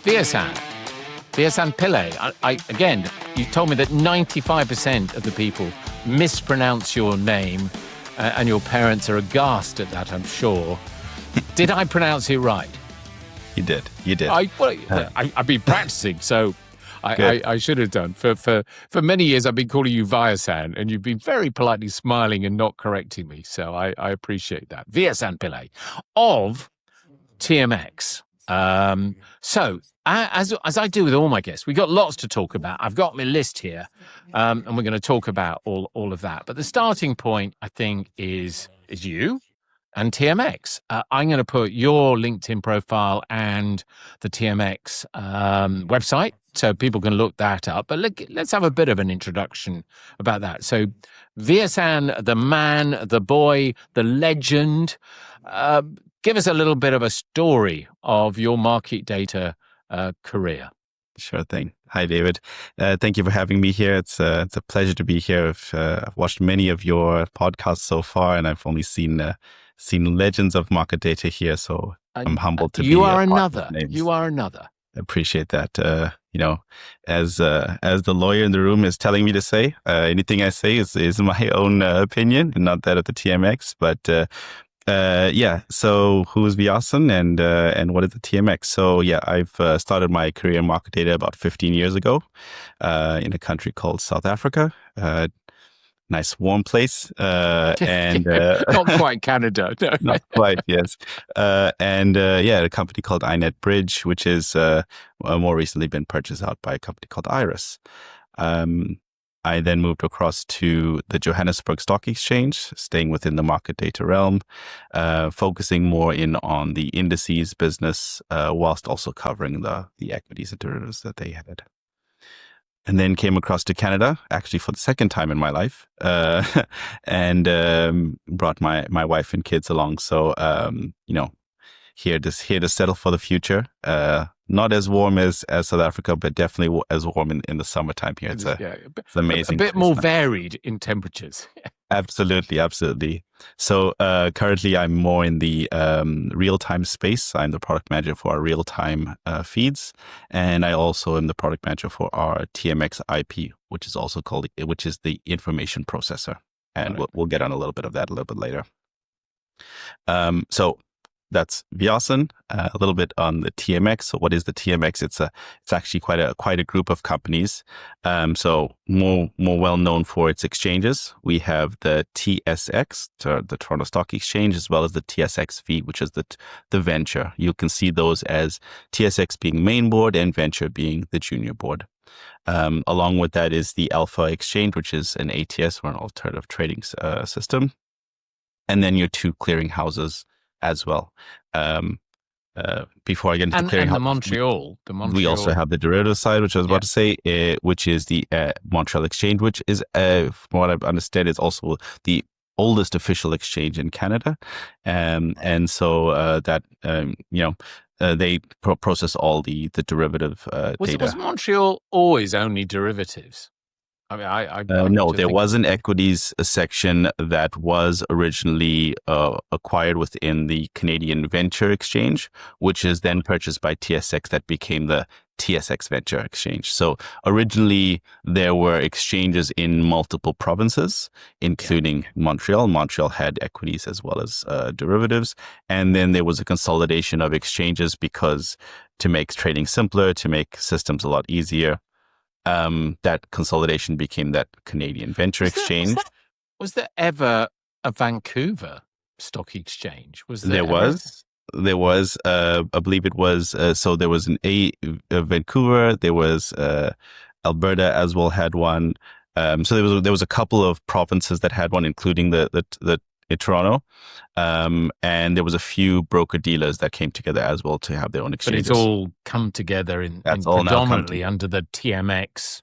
Vyasan Pillay. Again, you told me that 95% of the people mispronounce your name, and your parents are aghast at that, I'm sure. Did I pronounce it right? You did. I've been practicing, so I should have done. For many years, I've been calling you Vyasan, and you've been very politely smiling and not correcting me. So I appreciate that. Vyasan Pillay of TMX. So as I do with all my guests, we've got lots to talk about. I've got my list here, and we're going to talk about all of that. But the starting point, I think, is you and TMX. I'm going to put your LinkedIn profile and the TMX website so people can look that up. But let's have a bit of an introduction about that. So Vyasan, the man, the boy, the legend, give us a little bit of a story of your market data career. Sure thing. Hi, David. Thank you for having me here. It's a pleasure to be here. I've watched many of your podcasts so far, and I've only seen legends of market data here. So I'm humbled to be. You are another. You are another. I appreciate that. As the lawyer in the room is telling me to say, anything I say is my own opinion and not that of the TMX. But so who's Vyasan and what is the TMX? So I've started my career in market data about 15 years ago in a country called South Africa. Nice warm place, and not quite Canada, no. Not quite, yes. A company called iNet Bridge, which is more recently been purchased out by a company called Iris. I then moved across to the Johannesburg Stock Exchange, staying within the market data realm, focusing more in on the indices business, whilst also covering the equities and derivatives that they had. And then came across to Canada, actually for the second time in my life, and brought my wife and kids along. So, here to settle for the future. Not as warm as South Africa, but definitely as warm in the summertime here. It's amazing. A bit more varied in temperatures. Absolutely. So currently I'm more in the real-time space. I'm the product manager for our real-time feeds. And I also am the product manager for our TMX IP, which is the information processor. And we'll get on a little bit of that a little bit later. So that's Vyasan. A little bit on the TMX. So what is the TMX? It's actually quite a group of companies. So more well known for its exchanges. We have the TSX, the Toronto Stock Exchange, as well as the TSXV, which is the venture. You can see those as TSX being main board and venture being the junior board. Along with that is the Alpha Exchange, which is an ATS or an alternative trading system, and then your two clearing houses as well. Before I get into the clearing, and the Montreal, we also have the derivative side, which I was about to say, which is the Montreal Exchange, which is, from what I understand, is also the oldest official exchange in Canada, and so they process all the derivative data. Was Montreal always only derivatives? I mean, no, there was an equities section that was originally acquired within the Canadian Venture Exchange, which is then purchased by TSX, that became the TSX Venture Exchange. So originally there were exchanges in multiple provinces, including Montreal. Montreal had equities as well as derivatives. And then there was a consolidation of exchanges because to make trading simpler, to make systems a lot easier, that consolidation became that Canadian Venture Exchange. Was there ever a Vancouver Stock Exchange? There was. I believe it was. So there was a Vancouver. There was Alberta as well had one. So there was a couple of provinces that had one, including the Toronto, and there was a few broker dealers that came together as well to have their own exchanges. But it's all come together in predominantly under the TMX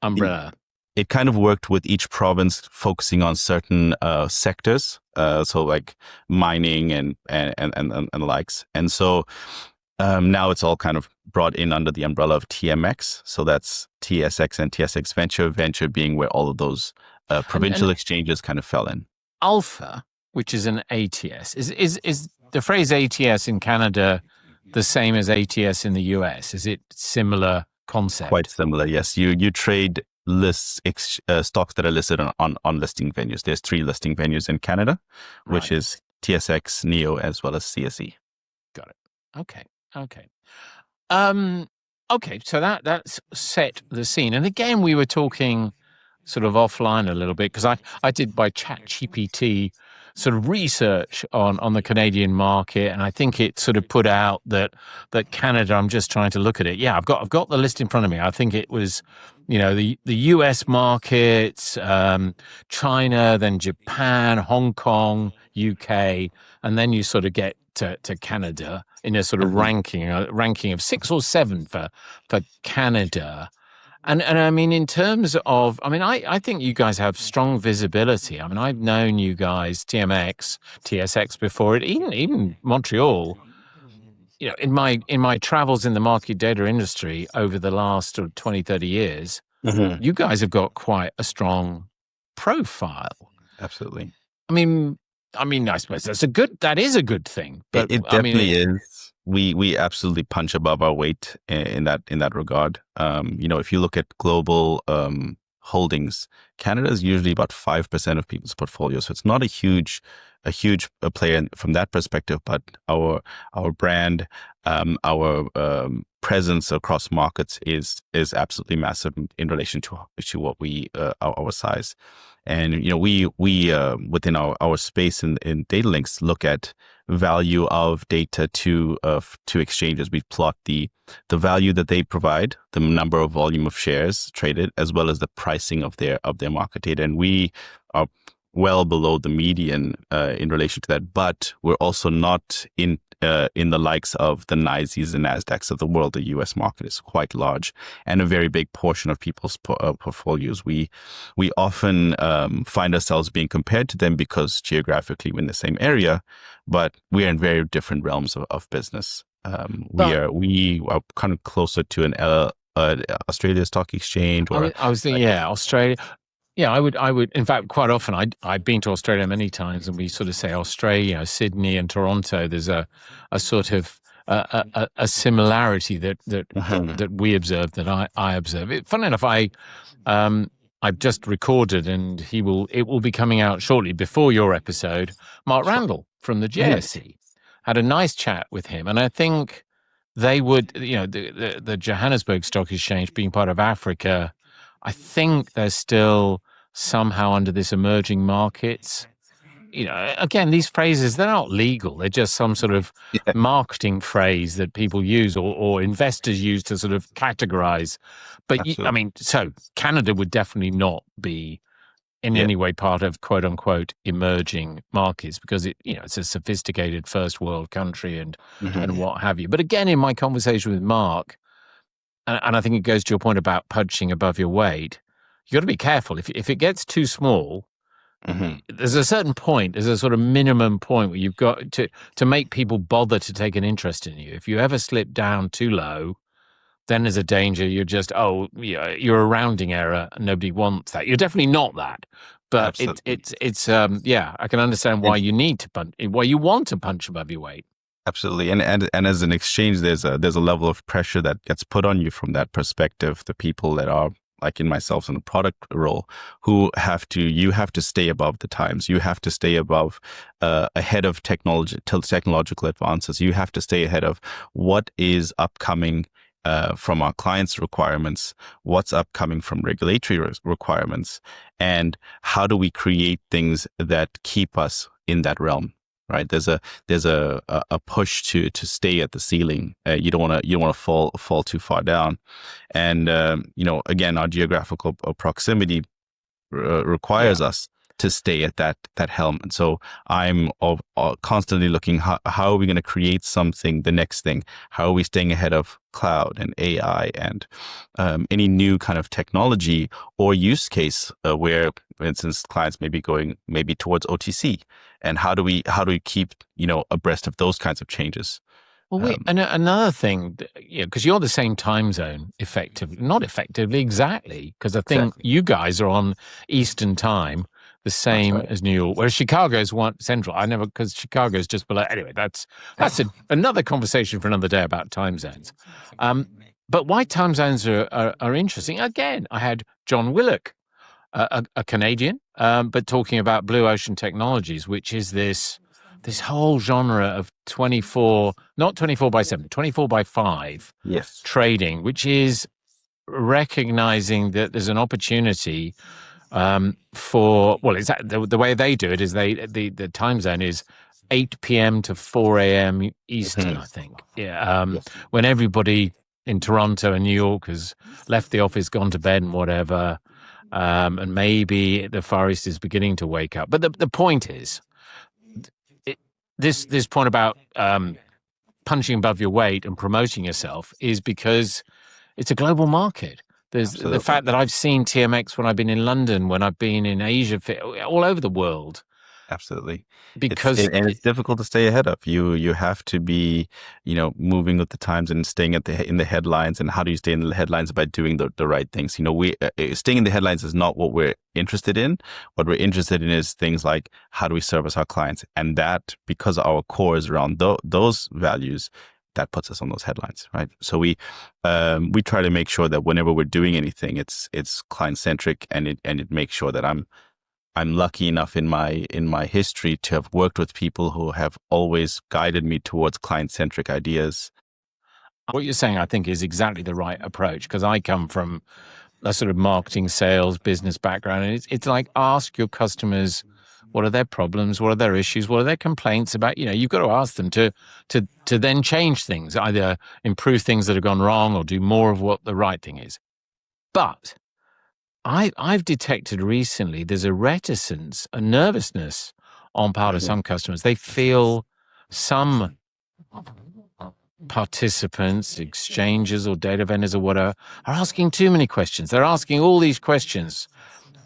umbrella. It kind of worked with each province focusing on certain sectors, so like mining and the likes. And so now it's all kind of brought in under the umbrella of TMX. So that's TSX and TSX Venture being where all of those provincial exchanges kind of fell in. Alpha, which is an ATS, is the phrase ATS in Canada the same as ATS in the US? Is it similar concept? Quite similar, yes. You trade stocks that are listed on listing venues. There's 3 listing venues in Canada, which Right. is TSX, NEO, as well as CSE. Got it. Okay. Um, okay, so that's set the scene. And again, we were talking sort of offline a little bit because I did by ChatGPT sort of research on the Canadian market, and I think it sort of put out that Canada. I'm just trying to look at it. Yeah, I've got the list in front of me. I think it was, the US markets, China, then Japan, Hong Kong, UK, and then you sort of get to Canada in a sort of ranking of 6 or 7 for Canada. And I mean, in terms of, I think you guys have strong visibility. I mean, I've known you guys, TMX, TSX before it, even Montreal. In my travels in the market data industry over the last 20, 30 years, you guys have got quite a strong profile. Absolutely. I mean, I suppose that is a good thing. But it definitely is. We absolutely punch above our weight in that regard. If you look at global holdings, Canada is usually about 5% of people's portfolios. So it's not a huge player from that perspective, but our brand, our presence across markets is absolutely massive in relation to what we our size. And we within our space in Datalinks look at value of data to exchanges. We plot the value that they provide, the number of volume of shares traded, as well as the pricing of their market data. And we are well below the median in relation to that, but we're also not in the likes of the NYSEs and NASDAQs of the world. The US market is quite large and a very big portion of people's portfolios. We often find ourselves being compared to them because geographically we're in the same area, but we are in very different realms of business. We are kind of closer to an Australia Stock Exchange, or I was thinking, Australia. Yeah, I would. In fact, quite often, I've been to Australia many times, and we sort of say Australia, Sydney, and Toronto. There's a sort of a similarity that we observe, that I observe. Funny enough, I've just recorded, and it will be coming out shortly before your episode. Mark Randall from the JSE had a nice chat with him, and I think they would, the Johannesburg Stock Exchange being part of Africa. I think they're still somehow under this emerging markets. Again, these phrases, they're not legal. They're just some sort of marketing phrase that people use or investors use to sort of categorize. But so Canada would definitely not be in any way part of quote unquote emerging markets because it's a sophisticated first world country and what have you. But again, in my conversation with Mark, and I think it goes to your point about punching above your weight. You got to be careful. If it gets too small, there's a certain point, there's a sort of minimum point where you've got to make people bother to take an interest in you. If you ever slip down too low, then there's a danger. You're just, you're a rounding error. And nobody wants that. You're definitely not that. But it's I can understand why you need to why you want to punch above your weight. Absolutely, and as an exchange, there's a level of pressure that gets put on you from that perspective. The people that are like in myself in the product role, you have to stay above the times. You have to stay ahead of technological advances. You have to stay ahead of what is upcoming from our clients' requirements, what's upcoming from regulatory requirements, and how do we create things that keep us in that realm. Right, there's a push to stay at the ceiling. You don't want to fall too far down, and again, our geographical proximity requires us to stay at that helm. And so I'm constantly looking how are we going to create something, the next thing? How are we staying ahead of cloud and AI and any new kind of technology or use case where, for instance, clients may be going towards OTC, and how do we keep abreast of those kinds of changes? Well, another thing, because you're the same time zone, not effectively, exactly, because I think you guys are on Eastern time. the same as New York, whereas Chicago's one central. I never, because Chicago's just below. Anyway, that's another conversation for another day about time zones. But why time zones are interesting. Again, I had John Willock, a Canadian, but talking about blue ocean technologies, which is this whole genre of 24, not 24/7, 24/5 trading, which is recognizing that there's an opportunity for, well, it's the way they do it is the time zone is 8 p.m. to 4 a.m. Eastern, I think. Yeah. When everybody in Toronto and New York has left the office, gone to bed and whatever, and maybe the Far East is beginning to wake up. But the point is, this point about punching above your weight and promoting yourself is because it's a global market. There's the fact that I've seen TMX when I've been in London, when I've been in Asia, all over the world. Absolutely. Because it's difficult to stay ahead of. You have to be, moving with the times and staying in the headlines. And how do you stay in the headlines? By doing the right things. Staying in the headlines is not what we're interested in. What we're interested in is things like, how do we service our clients? And that, because our core is around those values, that puts us on those headlines, right? So we try to make sure that whenever we're doing anything, it's client-centric, and it makes sure that I'm lucky enough in my history to have worked with people who have always guided me towards client-centric ideas. What you're saying, I think, is exactly the right approach, because I come from a sort of marketing, sales, business background, and it's like, ask your customers, what are their problems? What are their issues? What are their complaints about? You've got to ask them to then change things, either improve things that have gone wrong or do more of what the right thing is. But I've detected recently there's a reticence, a nervousness on part of some customers. They feel some participants, exchanges or data vendors or whatever, are asking too many questions. They're asking all these questions.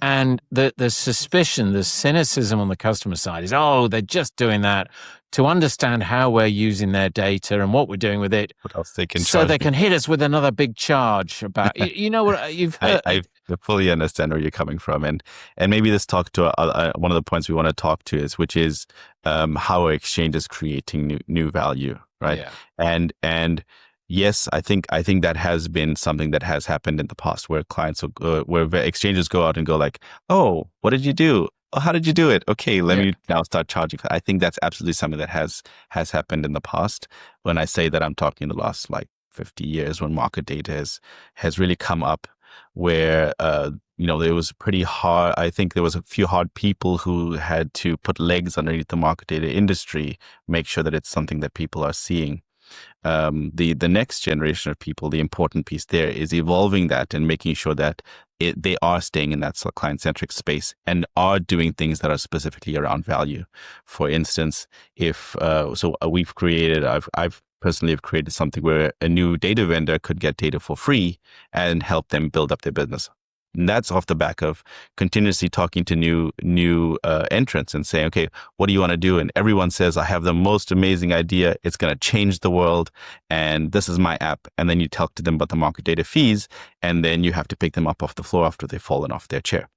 And the suspicion, the cynicism on the customer side is, they're just doing that to understand how we're using their data and what we're doing with it. What else they can so they can hit us with another big charge about, what you've heard. I fully understand where you're coming from. And maybe this talk to one of the points we want to talk to which is how our exchange is creating new value, right? Yeah. And yes, I think that has been something that has happened in the past, where clients, where exchanges go out and go like, "Oh, what did you do? Oh, how did you do it? Okay, let me now start charging." I think that's absolutely something that has happened in the past. When I say that, I'm talking the last 50 years, when market data has really come up, where there was pretty hard. I think there was a few hard people who had to put legs underneath the market data industry, make sure that it's something that people are seeing. The next generation of people, the important piece there is evolving that and making sure that they are staying in that client-centric space and are doing things that are specifically around value. For instance, we've created, I've personally have created something where a new data vendor could get data for free and help them build up their business. And that's off the back of continuously talking to new entrants and saying, okay, what do you want to do? And everyone says, I have the most amazing idea. It's going to change the world. And this is my app. And then you talk to them about the market data fees. And then you have to pick them up off the floor after they've fallen off their chair.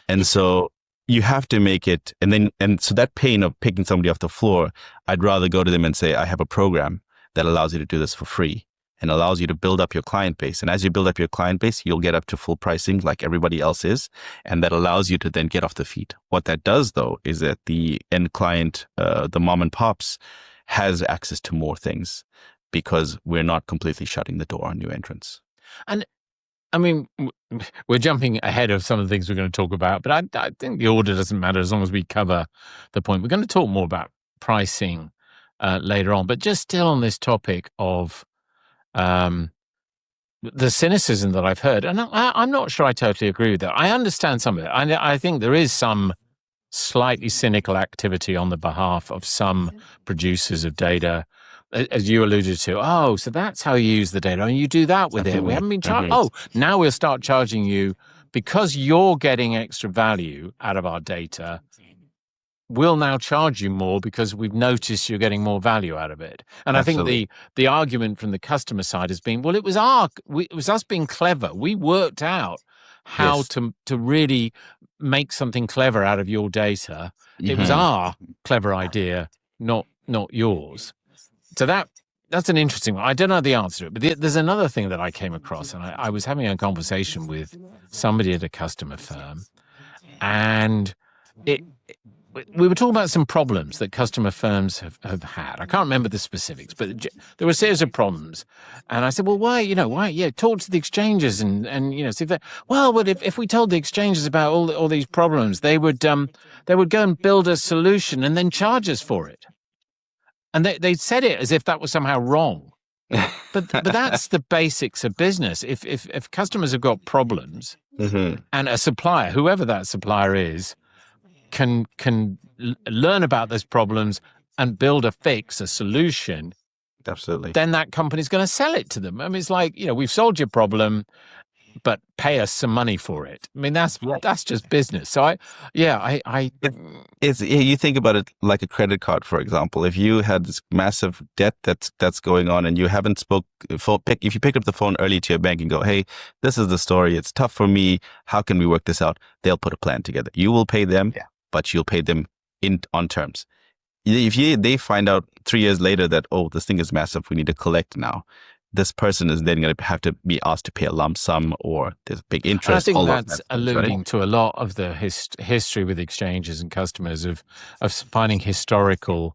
And so you have to make it. And so that pain of picking somebody off the floor, I'd rather go to them and say, I have a program that allows you to do this for free, and allows you to build up your client base. And as you build up your client base, you'll get up to full pricing like everybody else is. And that allows you to then get off the feet. What that does, though, is that the end client, the mom and pops, has access to more things, because we're not completely shutting the door on new entrants. And I mean, we're jumping ahead of some of the things we're going to talk about, but I think the order doesn't matter as long as we cover the point. We're going to talk more about pricing later on, but just still on this topic of the cynicism that I've heard, and I'm not sure I totally agree with that. I understand some of it. I think there is some slightly cynical activity on the behalf of some producers of data, as you alluded to. So that's how you use the data, and you do that with it. We haven't been charged. Now we'll start charging you because you're getting extra value out of our data. We'll now charge you more because we've noticed you're getting more value out of it. And Absolutely. I think the argument from the customer side has been, well, it was us being clever. We worked out how to really make something clever out of your data. It was our clever idea, not yours. So that's an interesting one. I don't know the answer to it, but there's another thing that I came across, and I was having a conversation with somebody at a customer firm, and we were talking about some problems that customer firms have had. I can't remember the specifics, but there were a series of problems. And I said, well, why, talk to the exchanges and see if but if we told the exchanges about all these problems, they would go and build a solution and then charge us for it. And they said it as if that was somehow wrong. But that's the basics of business. If customers have got problems and a supplier, whoever that supplier is, can learn about those problems and build a fix, a solution, absolutely, then that company's going to sell it to them. I mean, it's like, we've solved your problem, but pay us some money for it. I mean, that's just business. So you think about it like a credit card, for example. If you had this massive debt that's going on and you haven't if you picked up the phone early to your bank and go, hey, this is the story. It's tough for me. How can we work this out? They'll put a plan together. You will pay them, but you'll pay them on terms. If they find out 3 years later that, oh, this thing is massive, we need to collect now, this person is then going to have to be asked to pay a lump sum, or there's big interest. And I think that's alluding to a lot of the history with exchanges and customers of finding historical,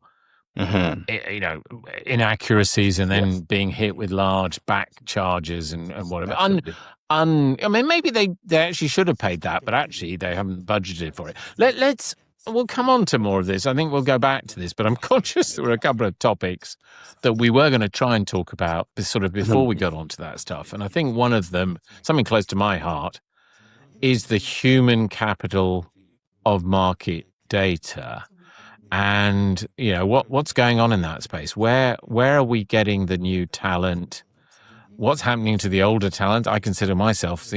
inaccuracies and then being hit with large back charges and whatever. I mean, maybe they actually should have paid that, but actually they haven't budgeted for it. We'll come on to more of this. I think we'll go back to this, but I'm conscious there were a couple of topics that we were going to try and talk about sort of before we got onto that stuff. And I think one of them, something close to my heart, is the human capital of market data. And, what's going on in that space? Where are we getting the new talent? What's happening to the older talent? I consider myself,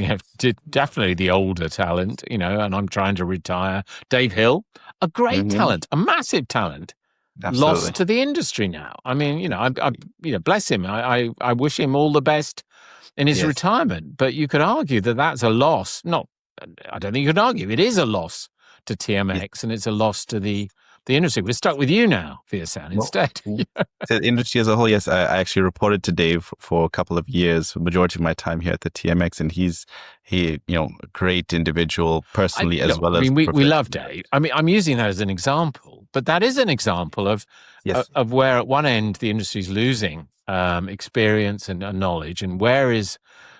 definitely the older talent, and I'm trying to retire. Dave Hill, a great talent, a massive talent, lost to the industry now. I mean, I bless him. I wish him all the best in his retirement. But you could argue that that's a loss. I don't think you could argue. It is a loss to TMX, and it's a loss to the industry. We're stuck with you now, Vyasan, instead. The industry as a whole, yes. I actually reported to Dave for a couple of years, the majority of my time here at the TMX, and he a great individual personally as well as. I mean, we love Dave. I mean, I'm using that as an example, but that is an example of where at one end the industry's losing experience and knowledge, and where is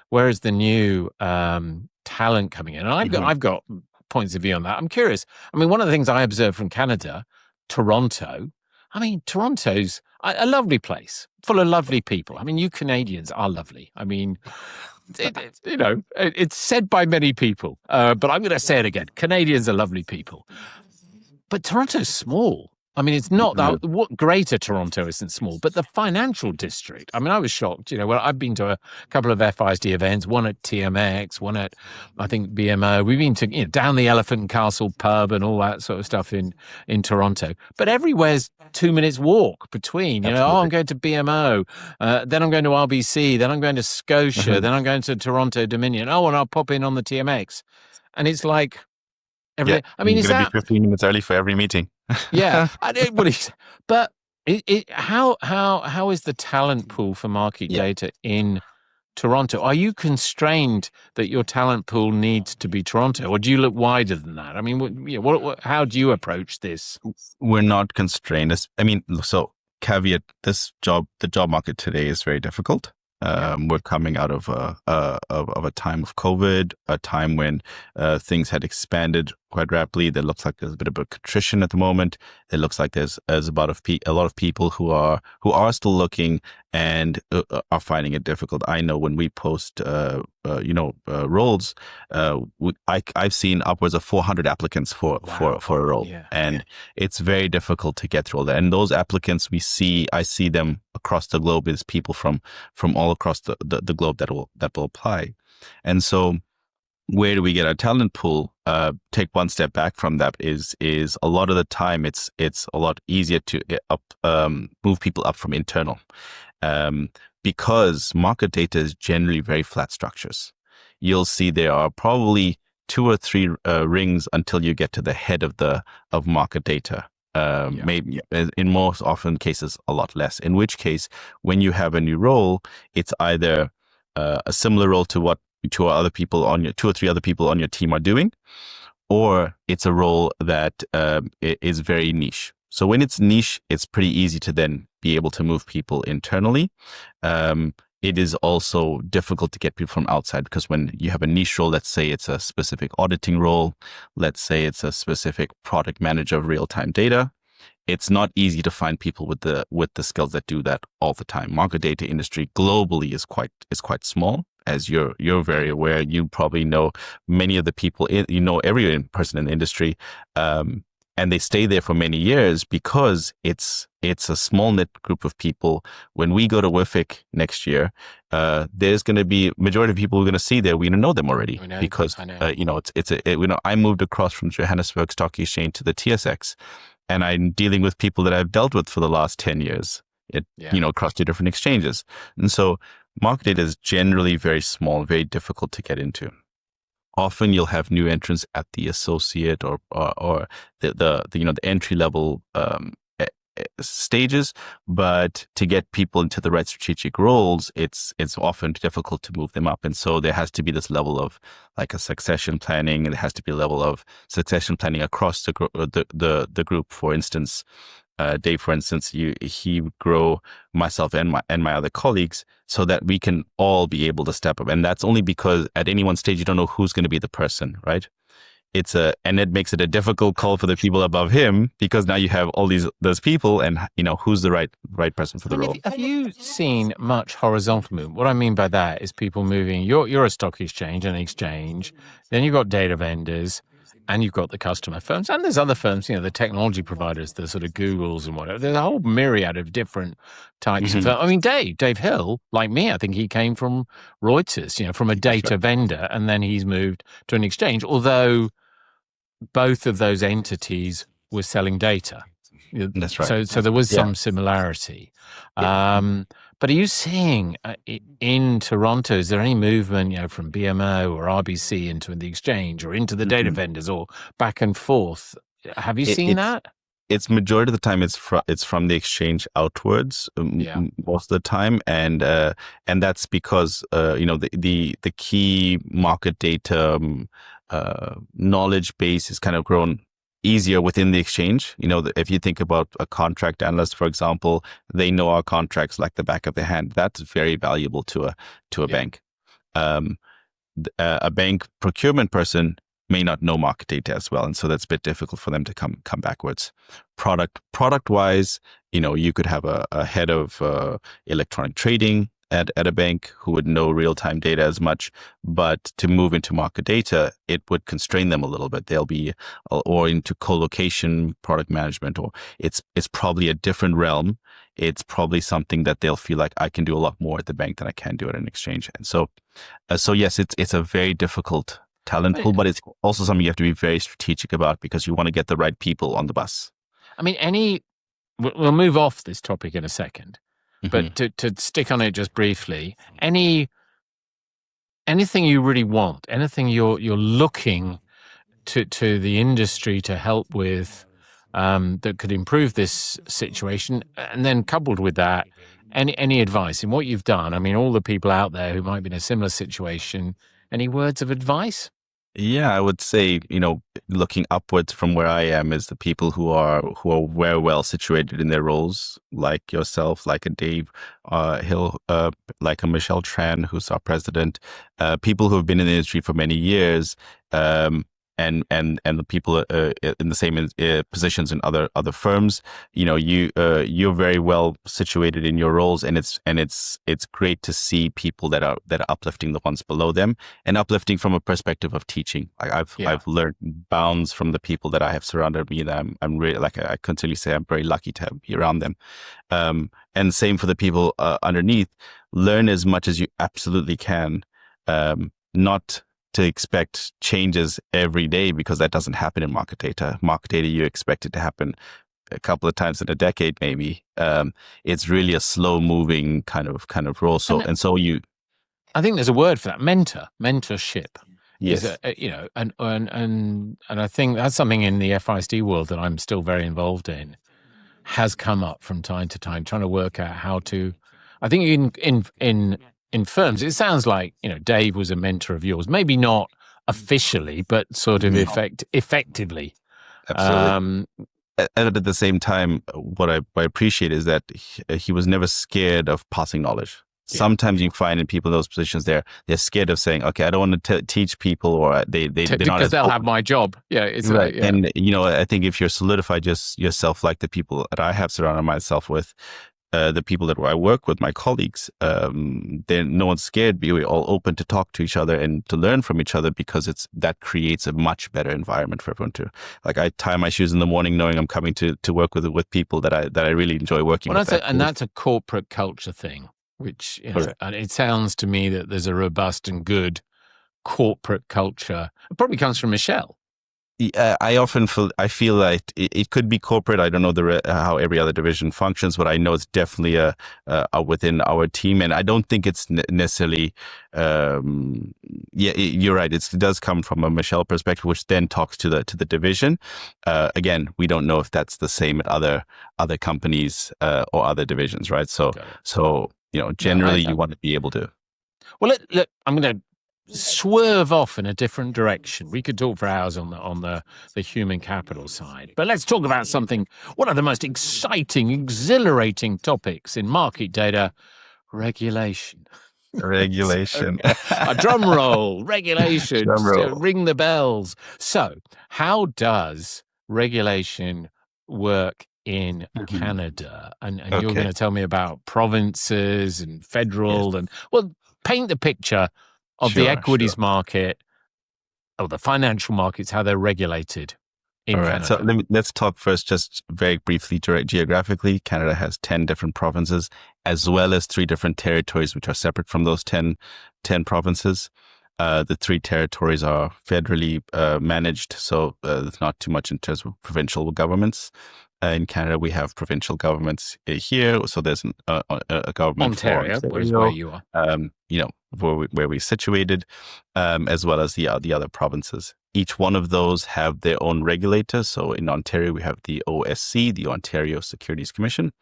the new talent coming in? And I've got points of view on that. I'm curious. I mean, one of the things I observed from Canada, Toronto. I mean, Toronto's a lovely place, full of lovely people. I mean, you Canadians are lovely. I mean, it's said by many people, but I'm going to say it again. Canadians are lovely people. But Toronto's small. I mean, it's not that what Greater Toronto isn't small, but the financial district. I mean, I was shocked. I've been to a couple of FISD events, one at TMX, one at, I think, BMO. We've been to down the Elephant and Castle pub and all that sort of stuff in Toronto. But everywhere's 2 minutes walk between. I'm going to BMO, then I'm going to RBC, then I'm going to Scotia, then I'm going to Toronto Dominion. Oh, and I'll pop in on the TMX, and it's like. I mean, is that 15 minutes early for every meeting? Yeah, but how is the talent pool for market data in Toronto? Are you constrained that your talent pool needs to be Toronto, or do you look wider than that? I mean, how do you approach this? We're not constrained. I mean, so caveat: the job market today is very difficult. We're coming out of a time of COVID, a time when things had expanded quite rapidly. There looks like there's a bit of a contrition at the moment. It looks like there's about a lot of people who are still looking and are finding it difficult. I know when we post roles, I've seen upwards of 400 applicants for a role, it's very difficult to get through all that. And those applicants I see them across the globe as people from all across the globe that will apply. And so, where do we get our talent pool? Take one step back from that is a lot of the time it's a lot easier to move people up from internal, because market data is generally very flat structures. You'll see there are probably 2 or 3 rings until you get to the head of market data. Maybe in most often cases a lot less. In which case, when you have a new role, it's either a similar role to what 2 or 3 other people on your team are doing, or it's a role that is very niche. So when it's niche, it's pretty easy to then be able to move people internally. It is also difficult to get people from outside, because when you have a niche role, let's say it's a specific auditing role, let's say it's a specific product manager of real-time data, it's not easy to find people with the skills that do that all the time. Market data industry globally is quite small, as you're very aware. You probably know many of the people, every person in the industry, and they stay there for many years because it's a small knit group of people. When we go to WIFIC next year, there's going to be majority of people we're going to see there. We know them already because I moved across from Johannesburg Stock Exchange to the TSX, and I'm dealing with people that I've dealt with for the last 10 years. Across 2 different exchanges, and so market data is generally very small, very difficult to get into. Often you'll have new entrants at the associate or the entry level stages, but to get people into the right strategic roles, it's often difficult to move them up. And so there has to be this level of like a succession planning, and there has to be a level of succession planning across the group. For instance, Dave, for instance, he would grow myself and my other colleagues so that we can all be able to step up. And that's only because at any one stage, you don't know who's going to be the person, right? And it makes it a difficult call for the people above him, because now you have all those people, and who's the right person for the role. Have you seen much horizontal movement? What I mean by that is people moving. You're a stock exchange, an exchange, then you've got data vendors, and you've got the customer firms, and there's other firms, the technology providers, the sort of Googles and whatever. There's a whole myriad of different types of firms. I mean, Dave Hill, like me, I think he came from Reuters, from a data vendor, and then he's moved to an exchange, although both of those entities were selling data. That's right. So there was some similarity. But are you seeing in Toronto, is there any movement, from BMO or RBC into the exchange or into the data vendors or back and forth? Have you seen that? It's majority of the time it's from the exchange outwards, most of the time, and that's because the key market data knowledge base is kind of grown easier within the exchange. If you think about a contract analyst, for example, they know our contracts like the back of their hand. That's very valuable to a bank. A bank procurement person may not know market data as well, and so that's a bit difficult for them to come backwards. Product wise, you could have a head of electronic trading at a bank who would know real-time data as much, but to move into market data, it would constrain them a little bit. They'll be or into co-location product management, or it's probably a different realm. It's probably something that they'll feel like I can do a lot more at the bank than I can do at an exchange. And so yes, it's a very difficult talent pool, but it's also something you have to be very strategic about, because you want to get the right people on the bus. I mean, we'll move off this topic in a second. But to stick on it just briefly, anything you really want, anything you're looking to the industry to help with that could improve this situation, and then coupled with that, any advice in what you've done? I mean, all the people out there who might be in a similar situation, any words of advice? Yeah, I would say, looking upwards from where I am is the people who are very well situated in their roles, like yourself, like a Dave Hill, like a Michelle Tran, who's our president, people who have been in the industry for many years, and the people in the same positions in other firms. You're very well situated in your roles, and it's great to see people that are uplifting the ones below them, and uplifting from a perspective of teaching. I've learned bounds from the people that I have surrounded me, that I'm really, like I continually say, I'm very lucky to be around them. And same for the people underneath. Learn as much as you absolutely can. Not to expect changes every day, because that doesn't happen in market data. Market data, you expect it to happen a couple of times in a decade, maybe. It's really a slow moving kind of role. I think there's a word for that: mentorship. Yes. and I think that's something in the FISD world that I'm still very involved in, has come up from time to time, trying to work out how to. I think in firms, it sounds like Dave was a mentor of yours, maybe not officially, but sort of Mhm. effectively. Absolutely. And at the same time, what I appreciate is that he was never scared of passing knowledge. Yeah. Sometimes you find in people in those positions, they're scared of saying, "Okay, I don't want to teach people," or they're not Because as they'll open. have my job. Yeah, it's Right. yeah. And I think if you're solidified just yourself, like the people that I have surrounded myself with, the people that I work with, my colleagues, then no one's scared. We're all open to talk to each other and to learn from each other, because that creates a much better environment for everyone to. Like, I tie my shoes in the morning knowing I'm coming to work with people that I really enjoy working with. That's a corporate culture thing, which and it sounds to me that there's a robust and good corporate culture. It probably comes from Michelle. I feel like it could be corporate. I don't know how every other division functions, but I know it's definitely within our team, and I don't think it's necessarily. You're right. It does come from a Michelle perspective, which then talks to the division. Again, we don't know if that's the same at other companies or other divisions, right? So generally, you want to be able to. Well, look, I'm going to swerve off in a different direction. We could talk for hours on the human capital side, but let's talk about one of the most exciting, exhilarating topics in market data: regulation. Regulation. A drum roll. Regulation. Drum roll. Ring the bells. So, how does regulation work in Canada? And you're going to tell me about provinces and federal and paint the picture of the equities market or the financial markets, how they're regulated in Canada. So let's talk first, just very briefly, geographically. Canada has 10 different provinces, as well as 3 different territories, which are separate from those 10 provinces. The 3 territories are federally managed, so there's not too much in terms of provincial governments. In Canada, we have provincial governments here, so there's a government Ontario, for which is where you are. Where we're situated, as well as the other provinces. Each one of those have their own regulator. So in Ontario, we have the OSC, the Ontario Securities Commission,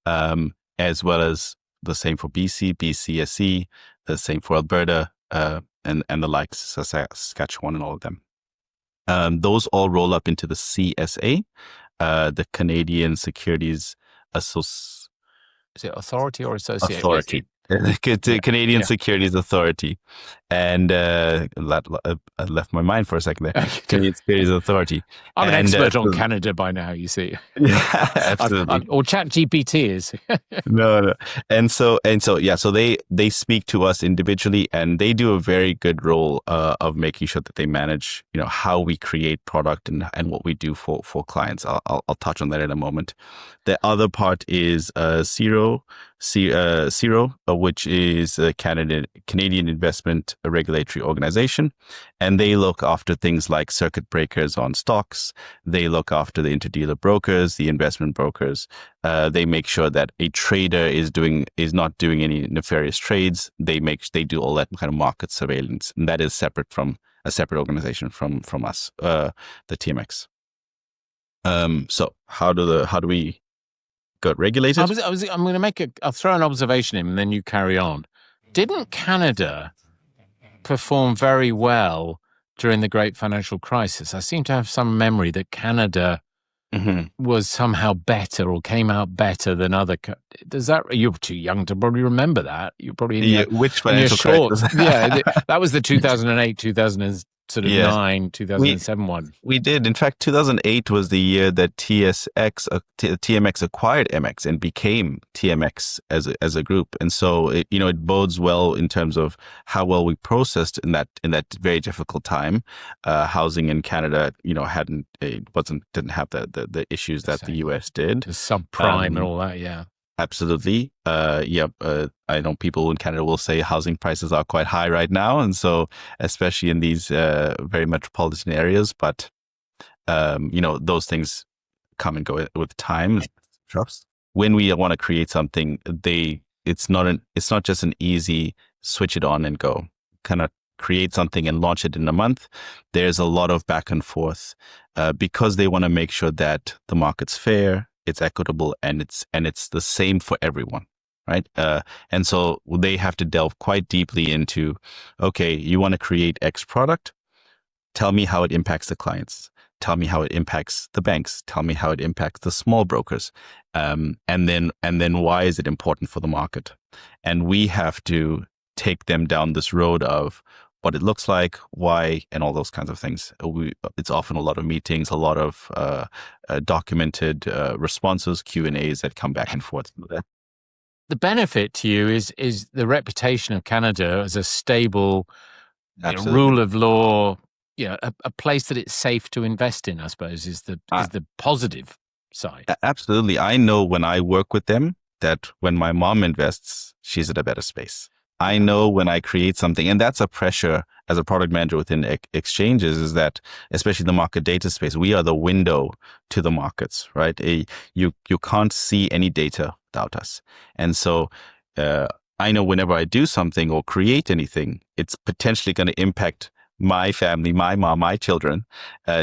as well as the same for BC, BCSC, the same for Alberta, and the likes, Saskatchewan, and all of them. Those all roll up into the CSA, the Canadian Securities Is it Authority or Association? Authority. The Canadian Securities Authority, and I left my mind for a second there. Canadian Securities Authority. I'm an expert on Canada by now, you see. Yeah, absolutely. Or ChatGPT is. No. And so they speak to us individually, and they do a very good role of making sure that they manage, how we create product and what we do for clients. I'll touch on that in a moment. The other part is CIRO, which is a Canadian Investment Regulatory Organization, and they look after things like circuit breakers on stocks. They look after the interdealer brokers, the investment brokers. They make sure that a trader is not doing any nefarious trades. They do all that kind of market surveillance, and that is separate from a separate organization from us, the TMX. So how do we got regulated? I'm going to I'll throw an observation in and then you carry on. Didn't Canada perform very well during the Great Financial Crisis? I seem to have some memory that Canada was somehow better or came out better than other. You're too young to probably remember that. You're probably which financial crisis? That was the 2008, 2009, 2007 one. We did. In fact, 2008 was the year that TMX acquired MX and became TMX as a group. And so it bodes well in terms of how well we processed in that very difficult time. Housing in Canada, didn't have the issues that the US did. The subprime and all that, yeah. Absolutely. I know people in Canada will say housing prices are quite high right now. And so, especially in these very metropolitan areas, but, those things come and go with time. When we want to create something, it's not just an easy switch it on and go. Kind of create something and launch it in a month. There's a lot of back and forth because they want to make sure that the market's fair, it's equitable, and it's the same for everyone. Right. And so they have to delve quite deeply into, okay, you want to create X product. Tell me how it impacts the clients. Tell me how it impacts the banks. Tell me how it impacts the small brokers. And then why is it important for the market? And we have to take them down this road of what it looks like, why, and all those kinds of things. It's often a lot of meetings, a lot of documented responses, Q&As that come back and forth. The benefit to you is the reputation of Canada as a stable, rule of law, a place that it's safe to invest in, I suppose, is the positive side. Absolutely. I know when I work with them that when my mom invests, she's at a better space. I know when I create something, and that's a pressure as a product manager within exchanges, is that, especially the market data space, we are the window to the markets, right? You can't see any data without us. And so I know whenever I do something or create anything, it's potentially going to impact my family, my mom, my children,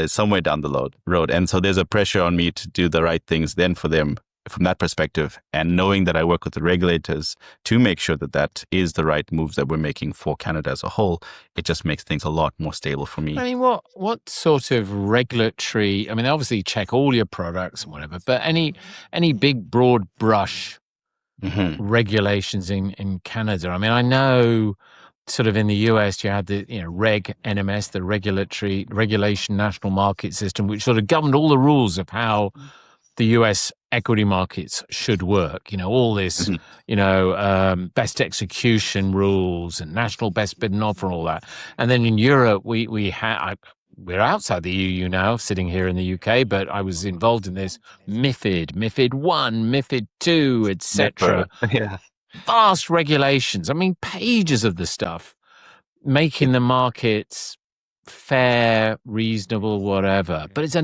somewhere down the road. And so there's a pressure on me to do the right things then for them from that perspective, and knowing that I work with the regulators to make sure that that is the right moves that we're making for Canada as a whole, it just makes things a lot more stable for me. I mean, what sort of regulatory, I mean, obviously check all your products and whatever, but any big broad brush regulations in Canada? I mean, I know sort of in the US you had the Reg NMS, the Regulation National Market System, which sort of governed all the rules of how the US equity markets should work. All this, best execution rules and national best bid and offer and all that. And then in Europe, we're outside the EU now, sitting here in the UK, but I was involved in this MiFID 1, MiFID 2, etc. Yeah. Vast regulations. I mean, pages of the stuff, making the markets fair, reasonable, whatever. But it's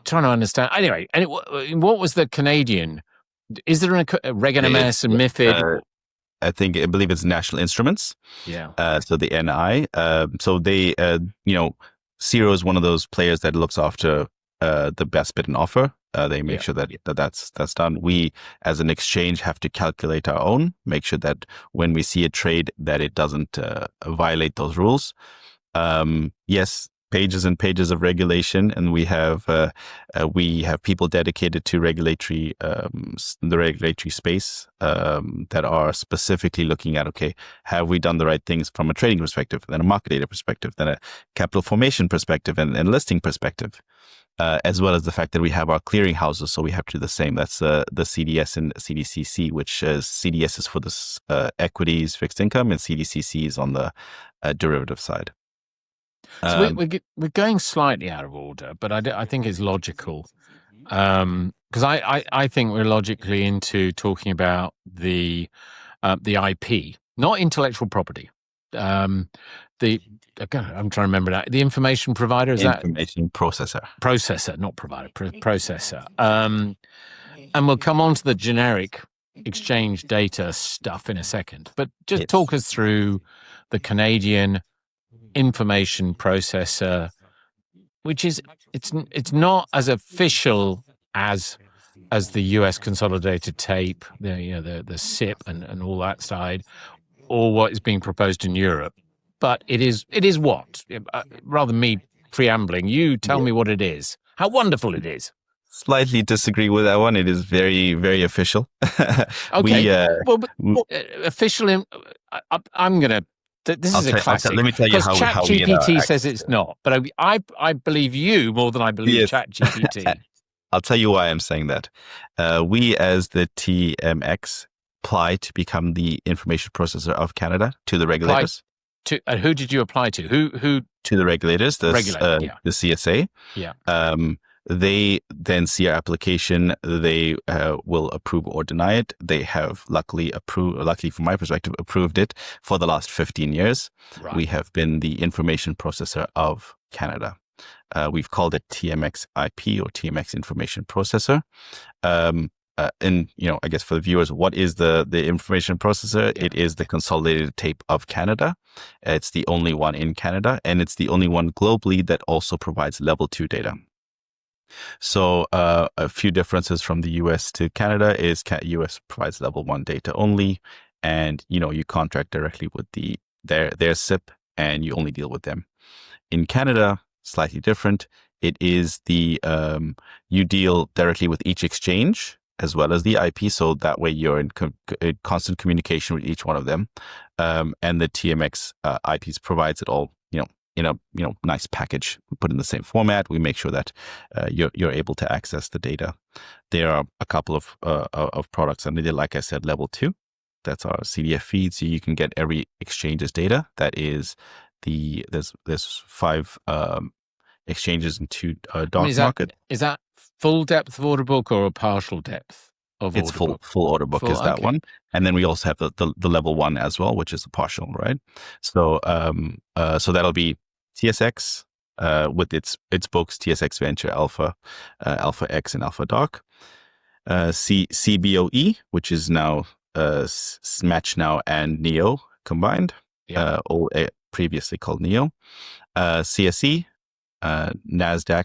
trying to understand. Anyway, and what was the Canadian? Is there a Reg NMS and MiFID? I believe it's National Instruments. Yeah. So the NI. So they, Ciro is one of those players that looks after the best bid and offer. They make sure that's done. We, as an exchange, have to calculate our own, make sure that when we see a trade that it doesn't violate those rules. Yes, pages and pages of regulation, and we have people dedicated to the regulatory space that are specifically looking at, okay, have we done the right things from a trading perspective, then a market data perspective, then a capital formation perspective, and listing perspective, as well as the fact that we have our clearing houses, so we have to do the same. That's the CDS and CDCC, which CDS is for the equities, fixed income, and CDCC is on the derivative side. So we're going slightly out of order, but I think it's logical, because I think we're logically into talking about the IP, not intellectual property. I'm trying to remember that. The information provider, is that information processor, not provider, processor. And we'll come on to the generic exchange data stuff in a second. But just talk us through the Canadian information processor, which is it's not as official as the US consolidated tape, the SIP and all that side, or what is being proposed in Europe. But it is what? Rather than me preambling, you tell me what it is. How wonderful it is. Slightly disagree with that one. It is very, very official. Okay. Official. I'm gonna. This is a classic. Let me tell you how ChatGPT says it's not, but I believe you more than I believe ChatGPT. I'll tell you why I'm saying that. We, as the TMX, apply to become the information processor of Canada to the regulators. Who did you apply to? Who? To the regulators, the CSA. Yeah. They then see our application. They will approve or deny it. They have luckily from my perspective, approved it for the last 15 years. Right. We have been the information processor of Canada. We've called it TMX IP or TMX Information Processor. and I guess for the viewers, what is the information processor? Yeah. It is the Consolidated Tape of Canada. It's the only one in Canada, and it's the only one globally that also provides level 2 data. So a few differences from the US to Canada is US provides level 1 data only, and you contract directly with their SIP, and you only deal with them. In Canada, slightly different. It is you deal directly with each exchange as well as the IP, so that way you're in constant communication with each one of them. And the TMX IPs provides it all, in a nice package. We put in the same format. We make sure that you're able to access the data. There are a couple of products under there, like I said, level 2. That's our CDF feed, so you can get every exchange's data. That is there's 5 exchanges and 2 dark market. Is that full depth of order book or a partial depth of it's order book? Full order book is that one, and then we also have the level 1 as well, which is the partial, right? So so that'll be TSX with its books, TSX Venture, Alpha, Alpha X, and Alpha Dark. CBOE, which is now Match Now and Neo combined, previously called Neo. CSE, NASDAQ,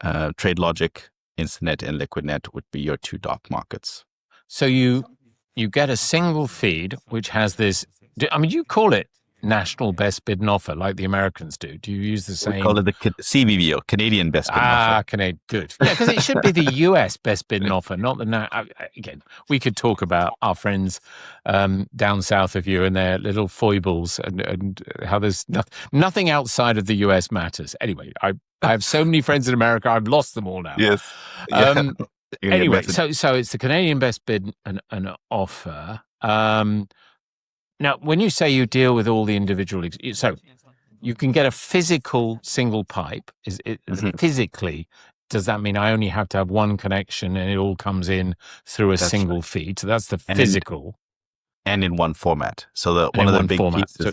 TradeLogic, Instinet, and LiquidNet would be your 2 dark markets. So you get a single feed which has this. I mean, you call it national best bid and offer like the Americans do. Do you use the same? We call it the CBBO, Canadian best bid and offer. Canadian, good. Yeah, because it should be the US best bid and offer, not the. Again, we could talk about our friends down south of you and their little foibles and how there's nothing outside of the US matters. Anyway, I have so many friends in America, I've lost them all now. Yes. Anyway, so it's the Canadian best bid and offer. Now, when you say you deal with all the individual, so you can get a physical single pipe. Physically, does that mean I only have to have one connection and it all comes in through a single feed? So that's the physical. And in one format. So one of the big pieces, so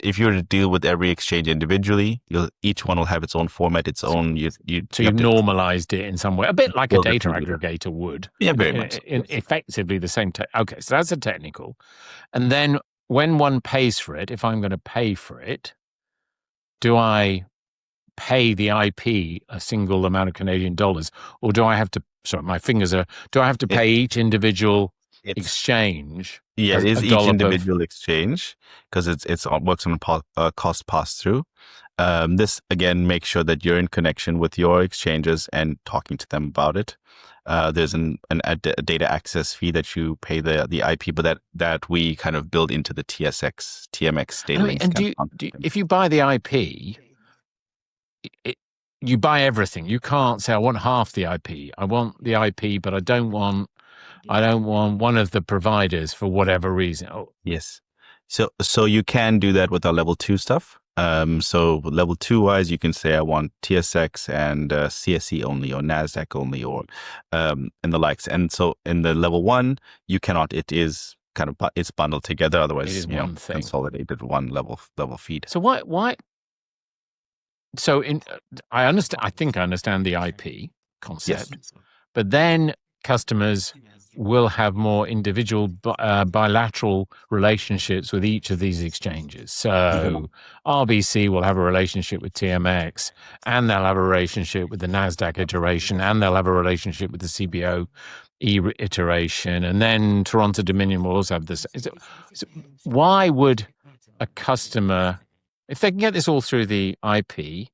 if you were to deal with every exchange individually, each one will have its own format, its own. So you've normalized it in some way, a bit like a data aggregator would. Yeah, very much. Effectively the same. Okay, so that's a technical. And then when one pays for it, if I'm going to pay for it, do I pay the IP a single amount of Canadian dollars, or do I have to? Sorry, my fingers are. Do I have to pay each individual exchange? Yeah, it is each individual exchange because it works on a cost pass through. This again makes sure that you're in connection with your exchanges and talking to them about it. There's a data access fee that you pay the IP, but that we kind of build into the TMX data links. And if you buy the IP, you buy everything. You can't say I want half the IP. I want the IP, but I don't want one of the providers for whatever reason. Oh. Yes. So you can do that with our level 2 stuff. So level 2 wise, you can say I want TSX and CSE only, or NASDAQ only, or and the likes. And so in the level 1, you cannot. It is kind of it's bundled together. Otherwise, consolidated one level feed. So why? So I understand. I think I understand the IP concept, yes. But then customers will have more individual bilateral relationships with each of these exchanges. So RBC will have a relationship with TMX, and they'll have a relationship with the NASDAQ iteration, and they'll have a relationship with the CBO iteration, and then Toronto Dominion will also have this. Why would a customer, if they can get this all through the IP,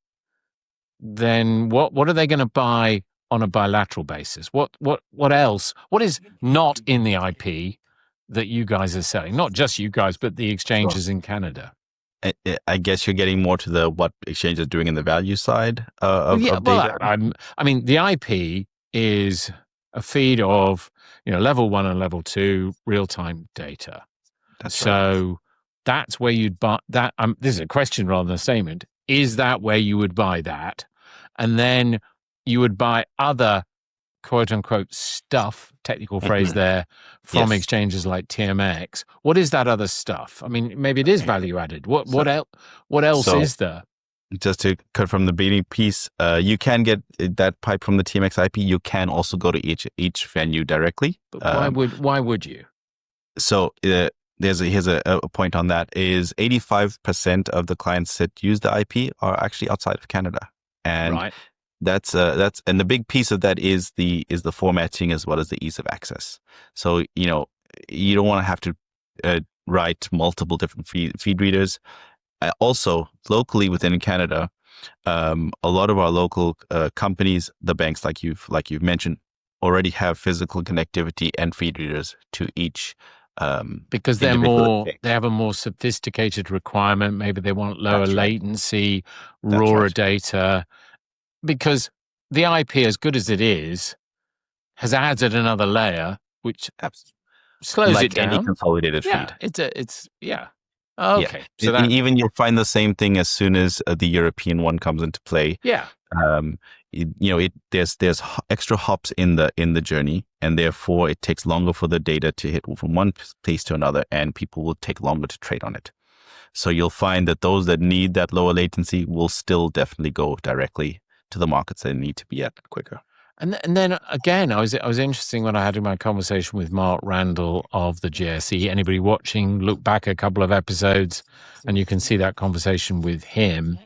then what are they going to buy on a bilateral basis? What else? What is not in the IP that you guys are selling? Not just you guys, but the exchanges in Canada. I guess you're getting more to what exchanges are doing in the value side of data. Well, I mean, the IP is a feed of level 1 and level 2 real-time data. That's where you'd buy that. This is a question rather than a statement. Is that where you would buy that? And then you would buy other quote unquote stuff, technical phrase there, from exchanges like TMX. What is that other stuff? I mean, maybe it is value added. What else is there? just to cut from the beginning piece, you can get that pipe from the TMX IP. You can also go to each venue directly. But why would you? So here's a point on that is 85% of the clients that use the IP are actually outside of Canada, and Right. that's and the big piece of that is the formatting as well as the ease of access. So you don't want to have to write multiple different feed readers. Also, locally within Canada, a lot of our local companies, the banks like you've mentioned, already have physical connectivity and feed readers to each. Because they have a more sophisticated requirement. Maybe they want lower latency, rawer data. Because the IP, as good as it is, has added another layer which slows like it down. Any consolidated feed. It's okay. Yeah. So even you'll find the same thing as soon as the European one comes into play. Yeah. There's extra hops in the journey, and therefore it takes longer for the data to hit from one place to another, and people will take longer to trade on it. So you'll find that those that need that lower latency will still definitely go directly to the markets they need to be at quicker. And then again, I was interesting when I had my conversation with Mark Randall of the GSE. Anybody watching, look back a couple of episodes, and you can see that conversation with him.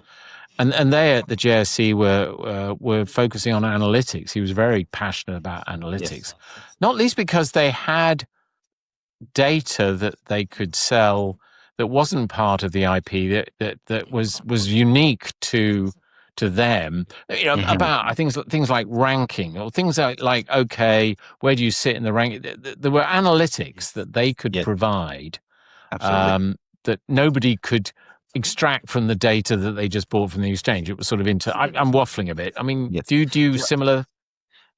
And they at the GSE were focusing on analytics. He was very passionate about analytics, not least because they had data that they could sell that wasn't part of the IP that was unique to them, about things like ranking or things like okay, where do you sit in the ranking? There were analytics that they could provide, that nobody could extract from the data that they just bought from the exchange. It was sort of I'm waffling a bit. I mean, do you do similar?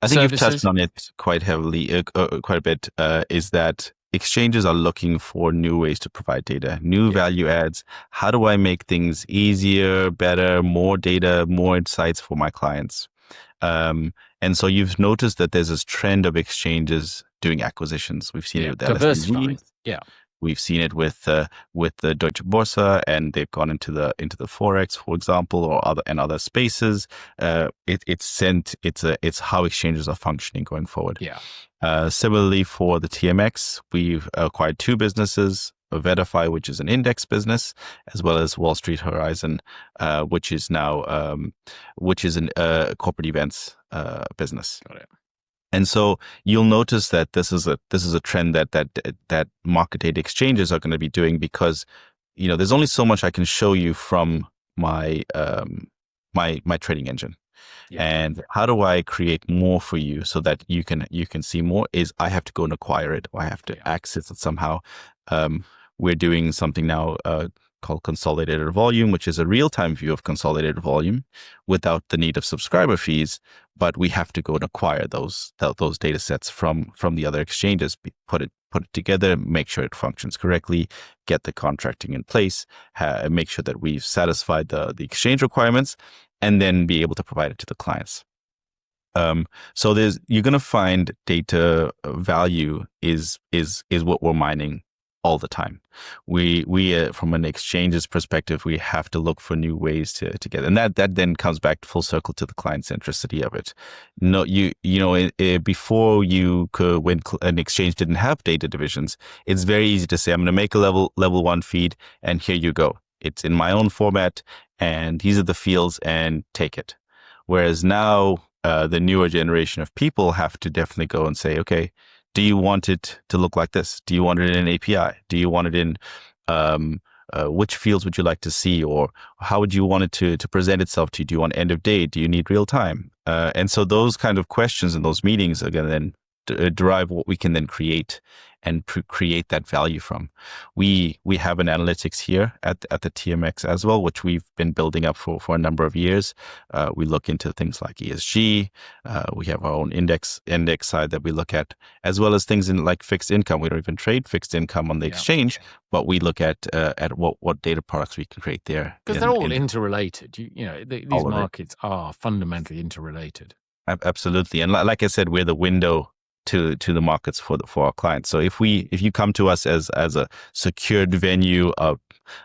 I think services? You've touched on it quite heavily, quite a bit. Is that exchanges are looking for new ways to provide data, new value adds. How do I make things easier, better, more data, more insights for my clients? And so you've noticed that there's this trend of exchanges doing acquisitions. We've seen it with diversifying. We've seen it with the Deutsche Börse, and they've gone into the Forex, for example, or other spaces. It's how exchanges are functioning going forward. Similarly, for the TMX, we've acquired two businesses: Verify, which is an index business, as well as Wall Street Horizon, which is now a corporate events business. Got it. And so you'll notice that this is a trend that market data exchanges are going to be doing, because there's only so much I can show you from my my trading engine. And how do I create more for you so that you can see more? Is I have to go and acquire it, or I have to access it somehow. We're doing something now called consolidated volume, which is a real-time view of consolidated volume without the need of subscriber fees. But we have to go and acquire those data sets from the other exchanges, put it together, make sure it functions correctly, get the contracting in place, make sure that we've satisfied the exchange requirements, and then be able to provide it to the clients. So you're going to find data value is what we're mining all the time. We from an exchange's perspective, we have to look for new ways to get, and that then comes back full circle to the client centricity of it. No, before you could, when an exchange didn't have data divisions, it's very easy to say, I'm going to make a level one feed, and here you go. It's in my own format, and these are the fields, and take it. Whereas now, the newer generation of people have to definitely go and say, okay, do you want it to look like this? Do you want it in an API? Do you want it in which fields would you like to see, or how would you want it to present itself to you? Do you want end of day? Do you need real time? And so those kind of questions in those meetings are going to then derive what we can then create and create that value from. We have an analytics here at the TMX as well, which we've been building up for a number of years. We look into things like ESG. We have our own index side that we look at, as well as things in like fixed income. We don't even trade fixed income on the exchange, but we look at what data products we can create there. Because they're all interrelated. These markets are fundamentally interrelated. Absolutely. And like I said, we're the window to the markets for our clients. So if you come to us as a secured venue of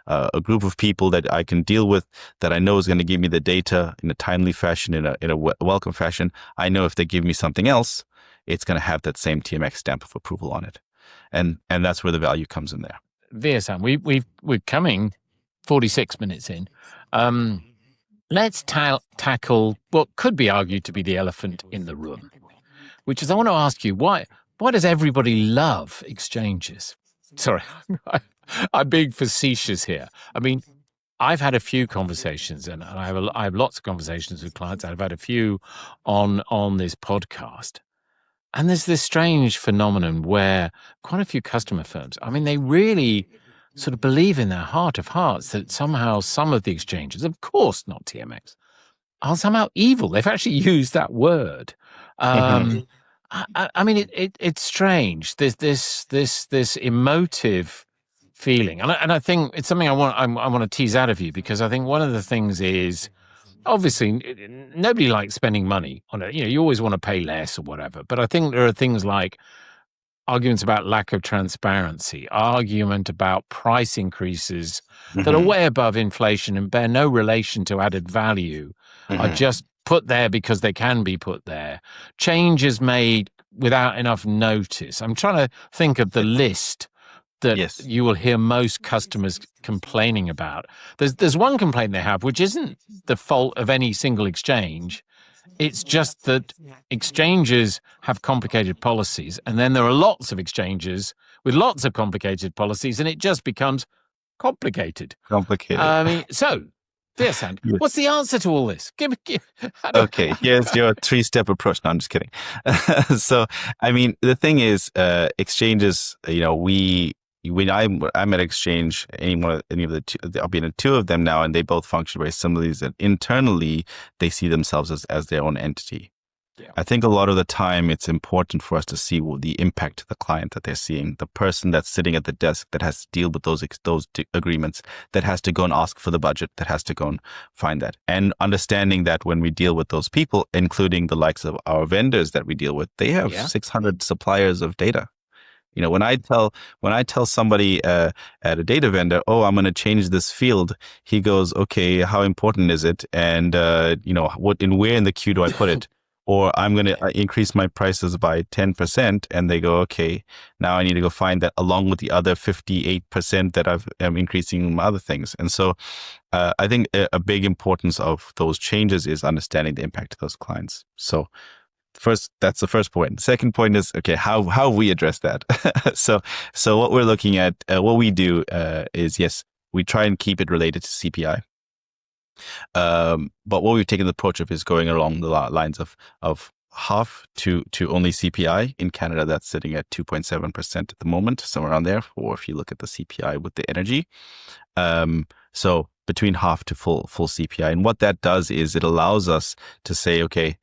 a group of people that I can deal with, that I know is going to give me the data in a timely fashion, in a welcome fashion. I know if they give me something else, it's going to have that same TMX stamp of approval on it, and that's where the value comes in there. Vyasan, we're coming 46 minutes in. Let's tackle what could be argued to be the elephant in the room, which is, I want to ask you, why does everybody love exchanges? Sorry, I'm being facetious here. I mean, I've had a few conversations, and I have lots of conversations with clients. I've had a few on this podcast. And there's this strange phenomenon where quite a few customer firms, I mean, they really sort of believe in their heart of hearts that somehow some of the exchanges, of course not TMX, are somehow evil. They've actually used that word. I mean, it's strange. There's this emotive feeling, and I think it's something I want to tease out of you, because I think one of the things is, obviously, nobody likes spending money on it. You always want to pay less or whatever. But I think there are things like arguments about lack of transparency, argument about price increases that are way above inflation and bear no relation to added value, are just put there because they can be put there. Changes made without enough notice. I'm trying to think of the list that you will hear most customers complaining about. There's one complaint they have, which isn't the fault of any single exchange. It's just that exchanges have complicated policies, and then there are lots of exchanges with lots of complicated policies, and it just becomes complicated. I mean, so, Vyasan, what's the answer to all this? Okay, here's your 3-step approach. No, I'm just kidding. So, I mean, the thing is, exchanges, when I'm at Exchange, any of the two, I'll be in 2 of them now, and they both function very similarly. That internally they see themselves as their own entity. Yeah. I think a lot of the time it's important for us to see the impact to the client that they're seeing, the person that's sitting at the desk that has to deal with those agreements, that has to go and ask for the budget, that has to go and find that, and understanding that when we deal with those people, including the likes of our vendors that we deal with, they have 600 suppliers of data. When I tell somebody at a data vendor, oh, I'm going to change this field, he goes, okay, how important is it? And, where in the queue do I put it? Or I'm going to increase my prices by 10%. And they go, okay, now I need to go find that along with the other 58% that I'm increasing my other things. And so I think a big importance of those changes is understanding the impact of those clients. So that's the first point. Second point is, okay, how we address that. So what we're looking at, what we do is, yes, we try and keep it related to CPI. But what we've taken the approach of is going along the lines of half to only CPI. In Canada, that's sitting at 2.7% at the moment, somewhere around there, or if you look at the CPI with the energy. So between half to full CPI. And what that does is it allows us to say, okay,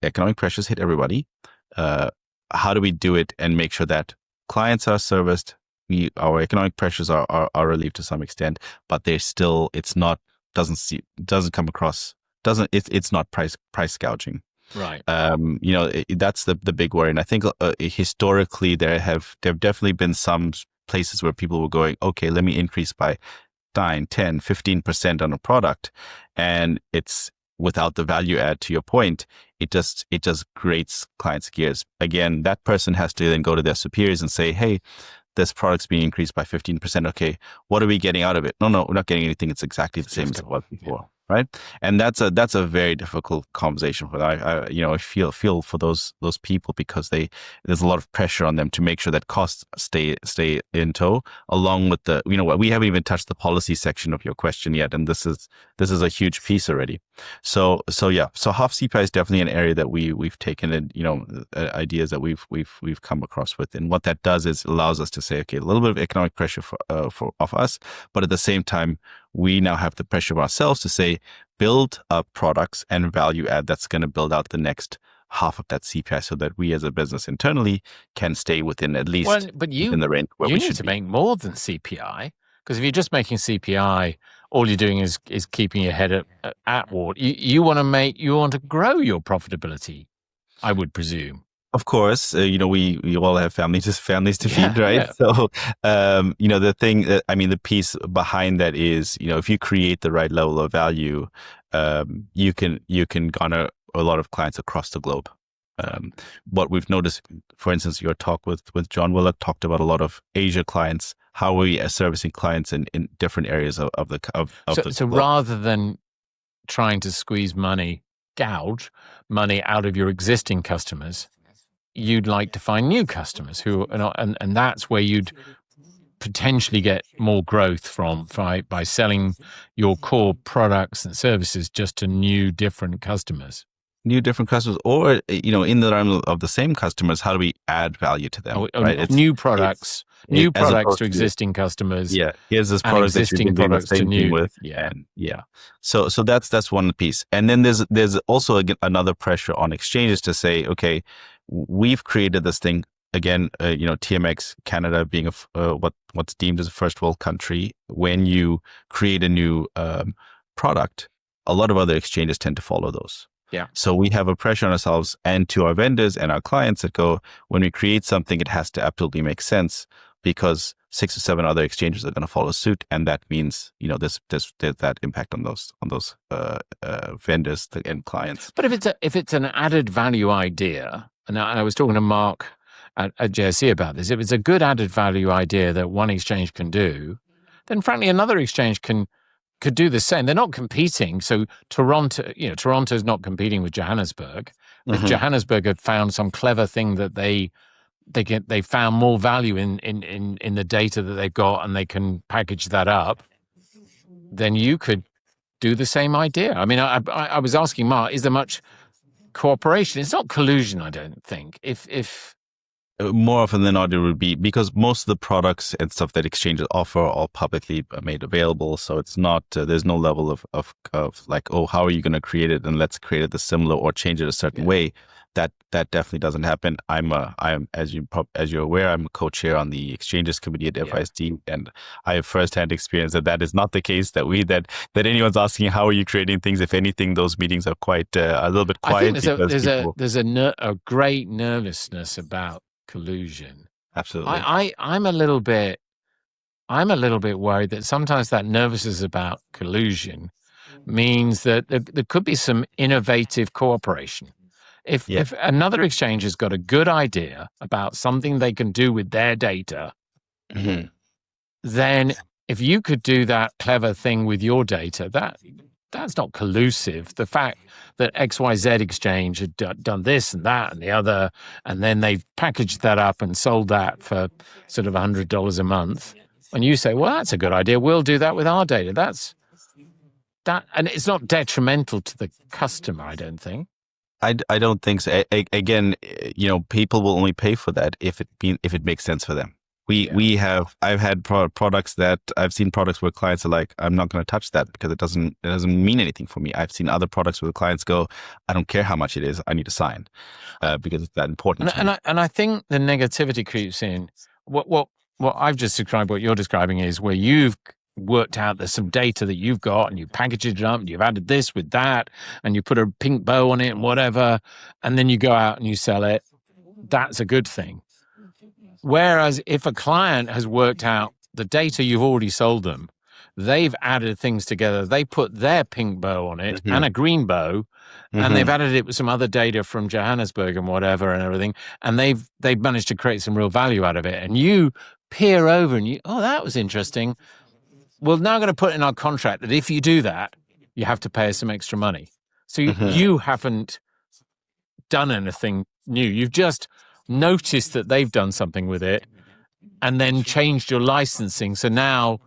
economic pressures hit everybody. How do we do it and make sure that clients are serviced? Our economic pressures are relieved to some extent, but it's not price gouging. Right. That's the big worry. And I think historically there have definitely been some places where people were going, okay, let me increase by 9, 10, 15% on a product, and it's without the value add. To your point, it just grates clients' gears. Again, that person has to then go to their superiors and say, hey, this product's being increased by 15%. Okay, what are we getting out of it? No, we're not getting anything. It's exactly the same as it was before. Right. And that's a very difficult conversation for that. I feel for those people, because there's a lot of pressure on them to make sure that costs stay in tow, along with we haven't even touched the policy section of your question yet. And this is a huge piece already. So half CPI is definitely an area that we've taken in, ideas that we've come across with. And what that does is allows us to say, okay, a little bit of economic pressure of us, but at the same time, we now have the pressure of ourselves to say, build up products and value add that's going to build out the next half of that CPI, so that we as a business internally can stay within at least within the range where we should be. You need to make more than CPI, because if you're just making CPI, all you're doing is keeping your head at water. You want to grow your profitability, I would presume. Of course, we all have families to feed, Yeah, right? yeah. So, the thing that, I mean, the piece behind that is, if you create the right level of value, you can garner a lot of clients across the globe. What we've noticed, for instance, your talk with John Willock talked about a lot of Asia clients. How are we servicing clients in different areas of the So globe? rather than trying to gouge money out of your existing customers, you'd like to find new customers who are not, and that's where you'd potentially get more growth by selling your core products and services just to new, different customers. New different customers, or in the realm of the same customers, how do we add value to them, right? New It's products, as to opposed to, existing customers, yeah, here's this and product that you've existing been doing the products to same thing new. with, Yeah. and yeah, so that's one piece. And then there's also again another pressure on exchanges to say, okay, we've created this thing again, TMX Canada being what's deemed as a first world country. When you create a new product, a lot of other exchanges tend to follow those. Yeah. So we have a pressure on ourselves and to our vendors and our clients that go, when we create something, it has to absolutely make sense, because 6 or 7 other exchanges are going to follow suit, and that means there's that impact on those vendors and clients. But if it's an added value idea, and I was talking to Mark at JSC about this, if it's a good added value idea that one exchange can do, then frankly another exchange could do the same. They're not competing. So Toronto's not competing with Johannesburg. But if Johannesburg had found some clever thing that they found more value in the data that they've got, and they can package that up, then you could do the same idea. I mean, I was asking Mark, is there much cooperation? It's not collusion, I don't think. If more often than not, it would be, because most of the products and stuff that exchanges offer are all publicly made available. So it's not, there's no level of like, oh, how are you going to create it? And let's create it the similar or change it a certain way. That definitely doesn't happen. I'm as you're aware, I'm a co-chair on the exchanges committee at FISD, and I have firsthand experience that is not the case. That anyone's asking how are you creating things. If anything, those meetings are quite a little bit quiet. I think there's a great nervousness about collusion. Absolutely. I'm a little bit worried that sometimes that nervousness about collusion means that there could be some innovative cooperation. If another exchange has got a good idea about something they can do with their data, then if you could do that clever thing with your data, that's not collusive. The fact that XYZ exchange had done this and that and the other, and then they've packaged that up and sold that for sort of $100 a month, and you say, well, that's a good idea, we'll do that with our data. And it's not detrimental to the customer, I don't think. I don't think so. Again, people will only pay for that if it makes sense for them. I've had products that I've seen products where clients are like, I'm not going to touch that because it doesn't mean anything for me. I've seen other products where the clients go, I don't care how much it is, I need to sign because it's that important. And I think the negativity creeps in. What I've just described, what you're describing, is where you've worked out there's some data that you've got and you packaged it up and you've added this with that and you put a pink bow on it and whatever, and then you go out and you sell it. That's a good thing. Whereas if a client has worked out the data you've already sold them, they've added things together, they put their pink bow on it and a green bow, and they've added it with some other data from Johannesburg and whatever and everything, and they've managed to create some real value out of it. And you peer over and that was interesting. We're now going to put in our contract that if you do that, you have to pay us some extra money. So you haven't done anything new. You've just noticed that they've done something with it and then changed your licensing. So now,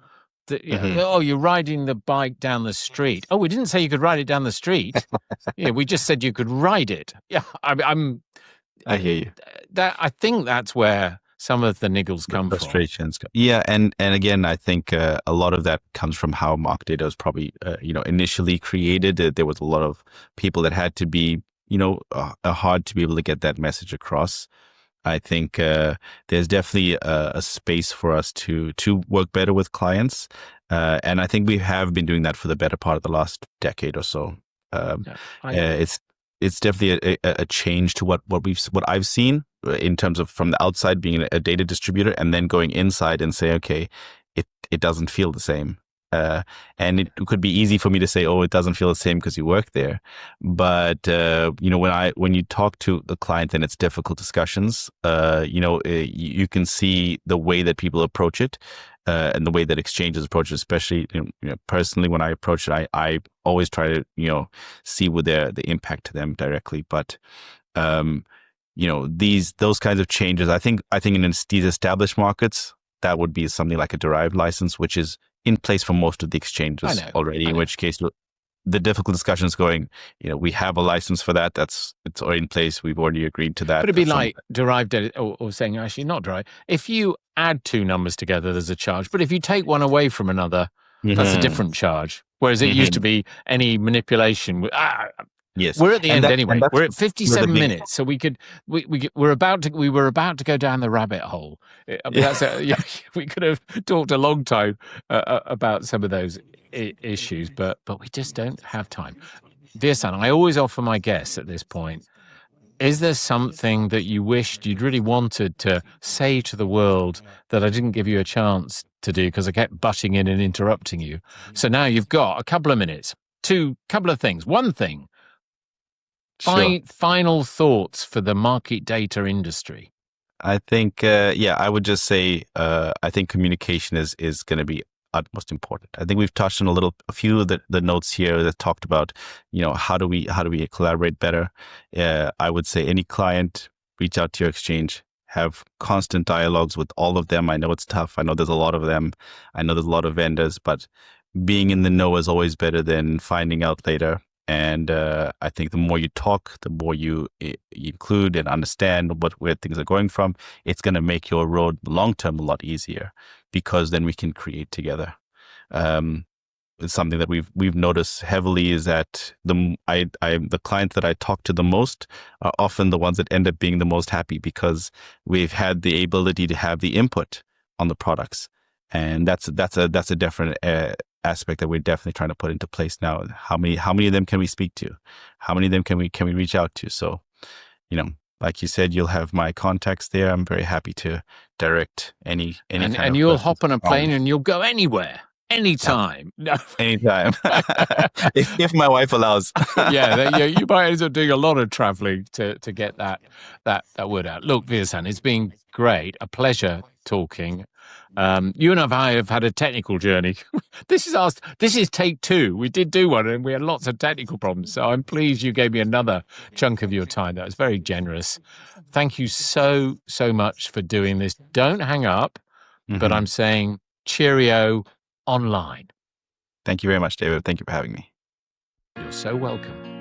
you're riding the bike down the street. Oh, we didn't say you could ride it down the street. We just said you could ride it. Yeah, I hear you. I think that's where some of the niggles come from. Frustrations. Yeah, and again, I think a lot of that comes from how market data was probably initially created. There was a lot of people that had to be hard to be able to get that message across. I think there's definitely a space for us to work better with clients, and I think we have been doing that for the better part of the last decade or so. it's definitely a change to what I've seen in terms of from the outside being a data distributor and then going inside and say, okay, it doesn't feel the same. And it could be easy for me to say, oh, it doesn't feel the same because you work there. But, when you talk to the client, then it's difficult discussions. You can see the way that people approach it and the way that exchanges approach it, especially personally, when I approach it, I always try to, see with the impact to them directly. But, those kinds of changes, I think in these established markets, that would be something like a derived license, which is in place for most of the exchanges already, in which case the difficult discussions going, we have a license for that. It's already in place. We've already agreed to that. But it'd be like derived data, or saying actually not derived. If you add two numbers together, there's a charge. But if you take one away from another, that's a different charge. Whereas it used to be any manipulation. Yes, we're at the end anyway. We're at 57 minutes, so we were about to go down the rabbit hole. We could have talked a long time about some of those issues, but we just don't have time. Vyasan, I always offer my guests at this point: is there something that you wished you'd really wanted to say to the world that I didn't give you a chance to do because I kept butting in and interrupting you? So now you've got a couple of minutes. Couple of things. One thing. Sure. Final thoughts for the market data industry. I think, I would just say, I think communication is going to be utmost important. I think we've touched on a few of the notes here that talked about, how do we collaborate better? I would say any client, reach out to your exchange, have constant dialogues with all of them. I know it's tough. I know there's a lot of them. I know there's a lot of vendors, but being in the know is always better than finding out later. And I think the more you talk, the more you include and understand where things are going from, it's going to make your road long term a lot easier, because then we can create together. It's something that we've noticed heavily is that the clients that I talk to the most are often the ones that end up being the most happy, because we've had the ability to have the input on the products, and that's a different aspect that we're definitely trying to put into place now. How many of them can we speak to? How many of them can we reach out to? So, like you said, you'll have my contacts there. I'm very happy to direct any and you'll hop on a plane and you'll go anywhere, anytime. No. Anytime, if my wife allows. You might end up doing a lot of traveling to get that word out. Look, Vyasan, it's been great, a pleasure talking. You and I have had a technical journey. This is take 2. We did do one and we had lots of technical problems. So I'm pleased you gave me another chunk of your time. That was very generous. Thank you so much for doing this. Don't hang up, but I'm saying cheerio online. Thank you very much, David. Thank you for having me. You're so welcome.